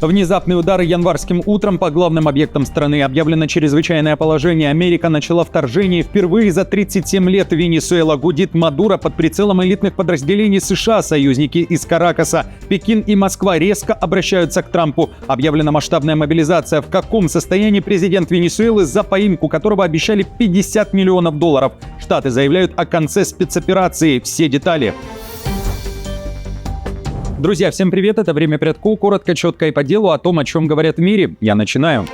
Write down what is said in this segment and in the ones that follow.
Внезапные удары январским утром по главным объектам страны. Объявлено чрезвычайное положение. Америка начала вторжение. Впервые за 37 лет Венесуэла гудит Мадуро под прицелом элитных подразделений США. Союзники из Каракаса, Пекин и Москва резко обращаются к Трампу. Объявлена масштабная мобилизация. В каком состоянии президент Венесуэлы, за поимку которого обещали $50 миллионов? Штаты заявляют о конце спецоперации. Все детали. Друзья, всем привет, это «Время Прядко», коротко, четко и по делу о том, о чем говорят в мире. Я начинаю.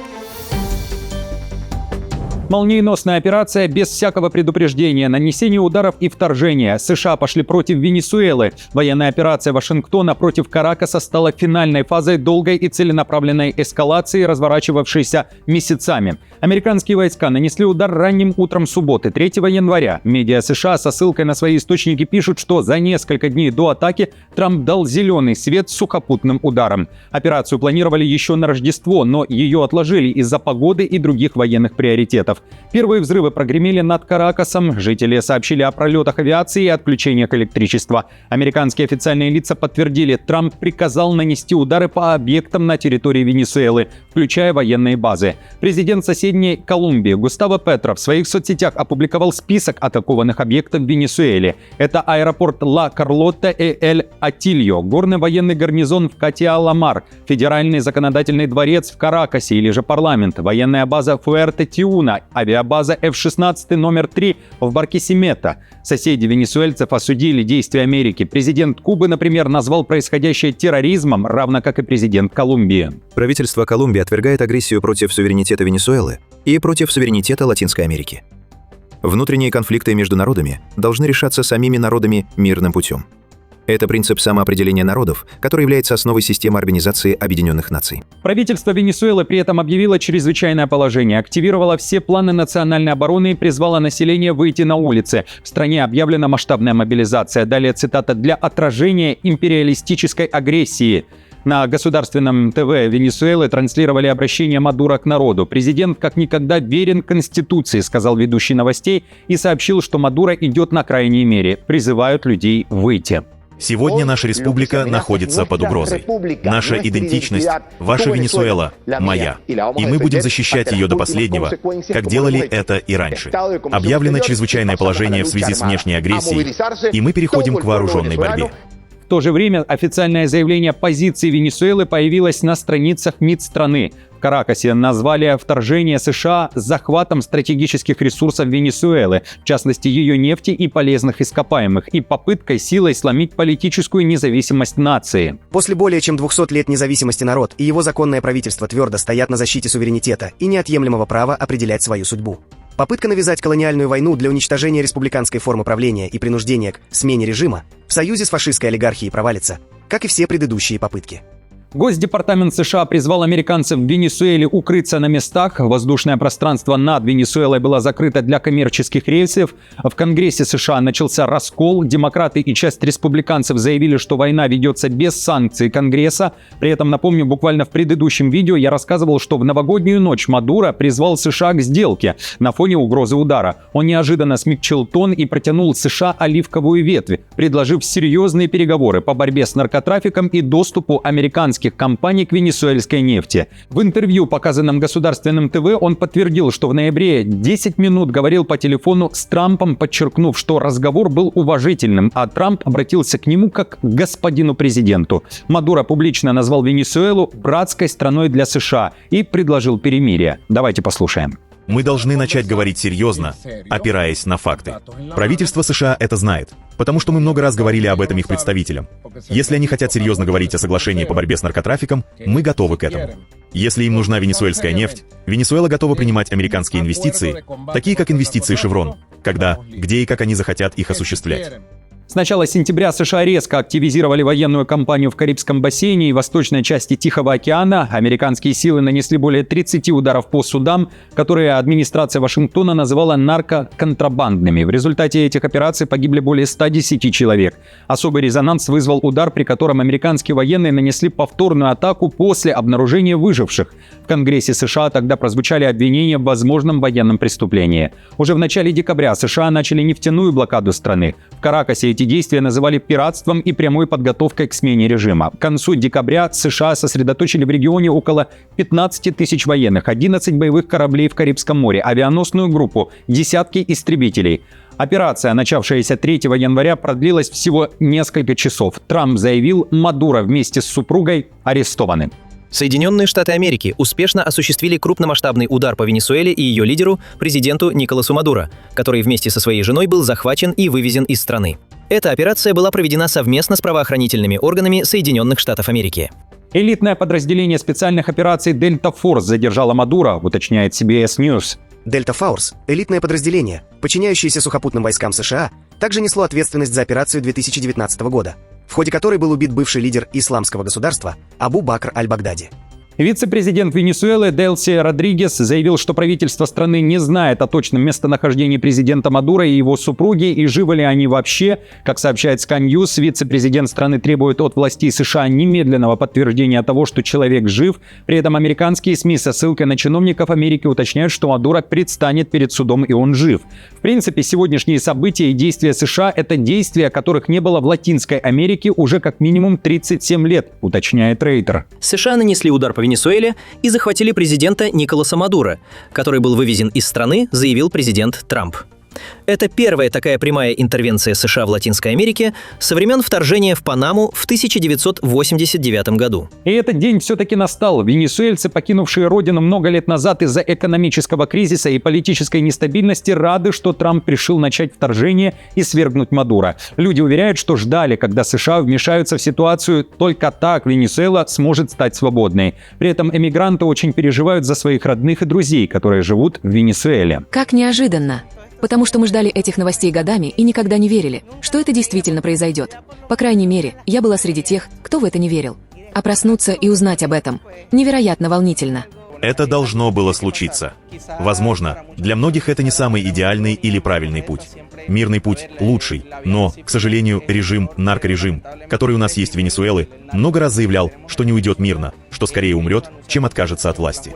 Молниеносная операция без всякого предупреждения, нанесение ударов и вторжения. США пошли против Венесуэлы. Военная операция Вашингтона против Каракаса стала финальной фазой долгой и целенаправленной эскалации, разворачивавшейся месяцами. Американские войска нанесли удар ранним утром субботы, 3 января. Медиа США со ссылкой на свои источники пишут, что за несколько дней до атаки Трамп дал зеленый свет сухопутным ударам. Операцию планировали еще на Рождество, но ее отложили из-за погоды и других военных приоритетов. Первые взрывы прогремели над Каракасом. Жители сообщили о пролетах авиации и отключениях электричества. Американские официальные лица подтвердили, Трамп приказал нанести удары по объектам на территории Венесуэлы, включая военные базы. Президент соседней Колумбии Густаво Петро в своих соцсетях опубликовал список атакованных объектов в Венесуэле. Это аэропорт Ла Карлотта и Эль-Атильо, горный военный гарнизон в Катиа-Ла-Мар, федеральный законодательный дворец в Каракасе или же парламент, военная база Фуэрте-Тиуна, авиабаза F-16 номер 3 в Баркисимето. Соседи венесуэльцев осудили действия Америки. Президент Кубы, например, назвал происходящее терроризмом, равно как и президент Колумбии. Правительство Колумбии отвергает агрессию против суверенитета Венесуэлы и против суверенитета Латинской Америки. Внутренние конфликты между народами должны решаться самими народами мирным путем. Это принцип самоопределения народов, который является основой системы Организации Объединенных Наций. Правительство Венесуэлы при этом объявило чрезвычайное положение, активировало все планы национальной обороны и призвало население выйти на улицы. В стране объявлена масштабная мобилизация. Далее цитата: «для отражения империалистической агрессии». На государственном ТВ Венесуэлы транслировали обращение Мадуро к народу. Президент как никогда верен Конституции, сказал ведущий новостей, и сообщил, что Мадуро идет на крайней мере. Призывают людей выйти. Сегодня наша республика находится под угрозой. Наша идентичность, ваша Венесуэла, моя. И мы будем защищать ее до последнего, как делали это и раньше. Объявлено чрезвычайное положение в связи с внешней агрессией, и мы переходим к вооруженной борьбе. В то же время официальное заявление позиции Венесуэлы появилось на страницах МИД страны. В Каракасе назвали вторжение США захватом стратегических ресурсов Венесуэлы, в частности ее нефти и полезных ископаемых, и попыткой силой сломить политическую независимость нации. После более чем 200 лет независимости народ и его законное правительство твердо стоят на защите суверенитета и неотъемлемого права определять свою судьбу. Попытка навязать колониальную войну для уничтожения республиканской формы правления и принуждения к смене режима в союзе с фашистской олигархией провалится, как и все предыдущие попытки. Госдепартамент США призвал американцев в Венесуэле укрыться на местах. Воздушное пространство над Венесуэлой было закрыто для коммерческих рейсов. В Конгрессе США начался раскол. Демократы и часть республиканцев заявили, что война ведется без санкций Конгресса. При этом, напомню, буквально в предыдущем видео я рассказывал, что в новогоднюю ночь Мадуро призвал США к сделке на фоне угрозы удара. Он неожиданно смягчил тон и протянул США оливковую ветвь, предложив серьезные переговоры по борьбе с наркотрафиком и доступу американских компаний к венесуэльской нефти. В интервью, показанном государственным ТВ, он подтвердил, что в ноябре 10 минут говорил по телефону с Трампом, подчеркнув, что разговор был уважительным, а Трамп обратился к нему как к господину президенту. Мадуро публично назвал Венесуэлу братской страной для США и предложил перемирие. Давайте послушаем. Мы должны начать говорить серьезно, опираясь на факты. Правительство США это знает, потому что мы много раз говорили об этом их представителям. Если они хотят серьезно говорить о соглашении по борьбе с наркотрафиком, мы готовы к этому. Если им нужна венесуэльская нефть, Венесуэла готова принимать американские инвестиции, такие как инвестиции Chevron, когда, где и как они захотят их осуществлять. С начала сентября США резко активизировали военную кампанию в Карибском бассейне и восточной части Тихого океана. Американские силы нанесли более 30 ударов по судам, которые администрация Вашингтона называла наркоконтрабандными. В результате этих операций погибли более 110 человек. Особый резонанс вызвал удар, при котором американские военные нанесли повторную атаку после обнаружения выживших. В Конгрессе США тогда прозвучали обвинения в возможном военном преступлении. Уже в начале декабря США начали нефтяную блокаду страны. В Каракасе и эти действия называли пиратством и прямой подготовкой к смене режима. К концу декабря США сосредоточили в регионе около 15 тысяч военных, 11 боевых кораблей в Карибском море, авианосную группу, десятки истребителей. Операция, начавшаяся 3 января, продлилась всего несколько часов. Трамп заявил, Мадуро вместе с супругой арестованы. Соединенные Штаты Америки успешно осуществили крупномасштабный удар по Венесуэле и ее лидеру, президенту Николасу Мадуро, который вместе со своей женой был захвачен и вывезен из страны. Эта операция была проведена совместно с правоохранительными органами Соединенных Штатов Америки. Элитное подразделение специальных операций «Дельта Форс» задержало Мадуро, уточняет CBS News. Дельта Форс, элитное подразделение, подчиняющееся сухопутным войскам США, также несло ответственность за операцию 2019 года, в ходе которой был убит бывший лидер исламского государства Абу Бакр аль-Багдади. Вице-президент Венесуэлы Делси Родригес заявил, что правительство страны не знает о точном местонахождении президента Мадуро и его супруги, и живы ли они вообще. Как сообщает Sky News, вице-президент страны требует от властей США немедленного подтверждения того, что человек жив. При этом американские СМИ со ссылкой на чиновников Америки уточняют, что Мадуро предстанет перед судом и он жив. В принципе, сегодняшние события и действия США – это действия, которых не было в Латинской Америке уже как минимум 37 лет, уточняет Рейтер. США нанесли удар по Венесуэле и захватили президента Николаса Мадуро, который был вывезен из страны, заявил президент Трамп. Это первая такая прямая интервенция США в Латинской Америке со времен вторжения в Панаму в 1989 году. И этот день все-таки настал. Венесуэльцы, покинувшие родину много лет назад из-за экономического кризиса и политической нестабильности, рады, что Трамп решил начать вторжение и свергнуть Мадуро. Люди уверяют, что ждали, когда США вмешаются в ситуацию. Только так Венесуэла сможет стать свободной. При этом эмигранты очень переживают за своих родных и друзей, которые живут в Венесуэле. Как неожиданно. Потому что мы ждали этих новостей годами и никогда не верили, что это действительно произойдет. По крайней мере, я была среди тех, кто в это не верил. А проснуться и узнать об этом невероятно волнительно. Это должно было случиться. Возможно, для многих это не самый идеальный или правильный путь. Мирный путь лучший, но, к сожалению, наркорежим, который у нас есть в Венесуэле, много раз заявлял, что не уйдет мирно, что скорее умрет, чем откажется от власти.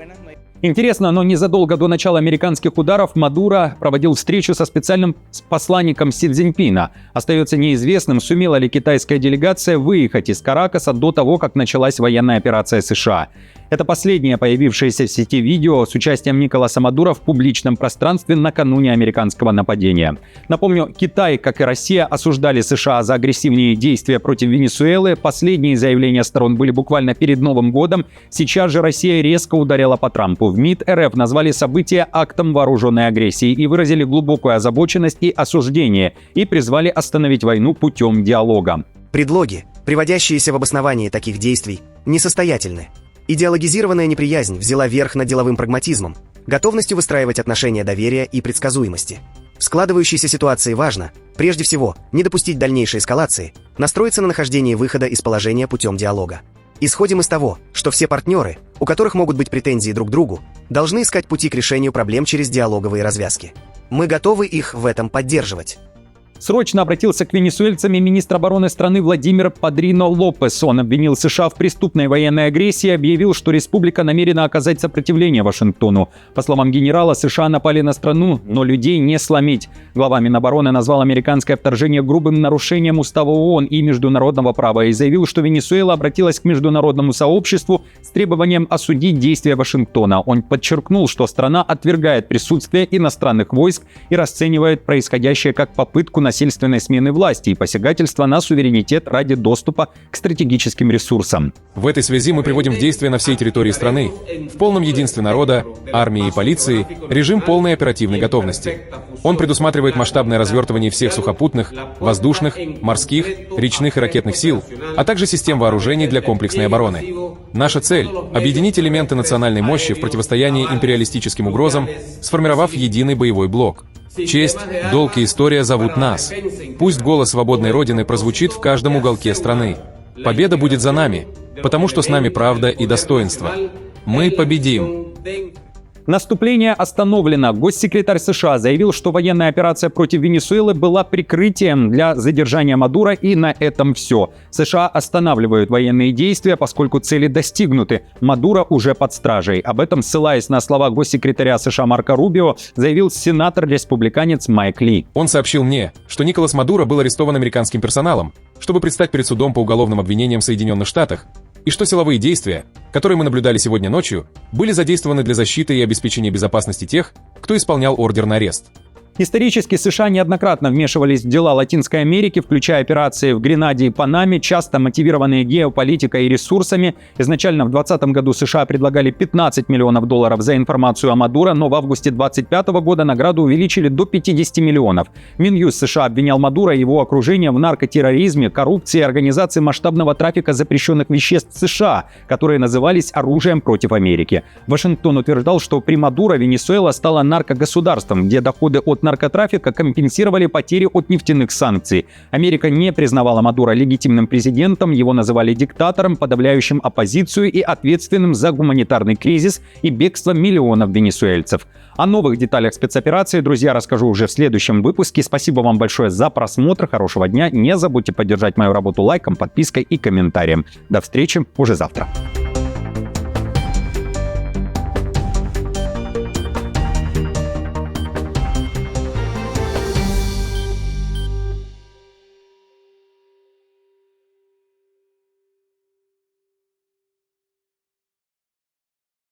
Интересно, но незадолго до начала американских ударов Мадуро проводил встречу со специальным посланником Си Цзиньпина. Остается неизвестным, сумела ли китайская делегация выехать из Каракаса до того, как началась военная операция США. Это последнее появившееся в сети видео с участием Николаса Мадуро в публичном пространстве накануне американского нападения. Напомню, Китай, как и Россия, осуждали США за агрессивные действия против Венесуэлы. Последние заявления сторон были буквально перед Новым годом. Сейчас же Россия резко ударила по Трампу. В МИД РФ назвали события актом вооруженной агрессии и выразили глубокую озабоченность и осуждение, и призвали остановить войну путем диалога. Предлоги, приводящиеся в обоснование таких действий, несостоятельны. Идеологизированная неприязнь взяла верх над деловым прагматизмом, готовностью выстраивать отношения доверия и предсказуемости. В складывающейся ситуации важно, прежде всего, не допустить дальнейшей эскалации, настроиться на нахождение выхода из положения путем диалога. Исходим из того, что все партнеры, у которых могут быть претензии друг к другу, должны искать пути к решению проблем через диалоговые развязки. Мы готовы их в этом поддерживать. Срочно обратился к венесуэльцам и министр обороны страны Владимир Падрино Лопес. Он обвинил США в преступной военной агрессии и объявил, что республика намерена оказать сопротивление Вашингтону. По словам генерала, США напали на страну, но людей не сломить. Глава Минобороны назвал американское вторжение грубым нарушением устава ООН и международного права и заявил, что Венесуэла обратилась к международному сообществу с требованием осудить действия Вашингтона. Он подчеркнул, что страна отвергает присутствие иностранных войск и расценивает происходящее как попытку насильственной смены власти и посягательства на суверенитет ради доступа к стратегическим ресурсам. В этой связи мы приводим в действие на всей территории страны, в полном единстве народа, армии и полиции, режим полной оперативной готовности. Он предусматривает масштабное развертывание всех сухопутных, воздушных, морских, речных и ракетных сил, а также систем вооружений для комплексной обороны. Наша цель — объединить элементы национальной мощи в противостоянии империалистическим угрозам, сформировав единый боевой блок. Честь, долг и история зовут нас. Пусть голос свободной Родины прозвучит в каждом уголке страны. Победа будет за нами, потому что с нами правда и достоинство. Мы победим. Наступление остановлено. Госсекретарь США заявил, что военная операция против Венесуэлы была прикрытием для задержания Мадуро, и на этом все. США останавливают военные действия, поскольку цели достигнуты. Мадуро уже под стражей. Об этом, ссылаясь на слова госсекретаря США Марко Рубио, заявил сенатор-республиканец Майк Ли. Он сообщил мне, что Николас Мадуро был арестован американским персоналом, чтобы предстать перед судом по уголовным обвинениям в Соединенных Штатах, и что силовые действия, которые мы наблюдали сегодня ночью, были задействованы для защиты и обеспечения безопасности тех, кто исполнял ордер на арест. Исторически США неоднократно вмешивались в дела Латинской Америки, включая операции в Гренаде и Панаме, часто мотивированные геополитикой и ресурсами. Изначально в 2020 году США предлагали $15 миллионов за информацию о Мадуро, но в августе 2025 года награду увеличили до 50 миллионов. Минюст США обвинял Мадуро и его окружение в наркотерроризме, коррупции и организации масштабного трафика запрещенных веществ США, которые назывались оружием против Америки. Вашингтон утверждал, что при Мадуро Венесуэла стала наркогосударством, где доходы от наркотрафика компенсировали потери от нефтяных санкций. Америка не признавала Мадуро легитимным президентом, его называли диктатором, подавляющим оппозицию и ответственным за гуманитарный кризис и бегство миллионов венесуэльцев. О новых деталях спецоперации, друзья, расскажу уже в следующем выпуске. Спасибо вам большое за просмотр, хорошего дня. Не забудьте поддержать мою работу лайком, подпиской и комментарием. До встречи уже завтра.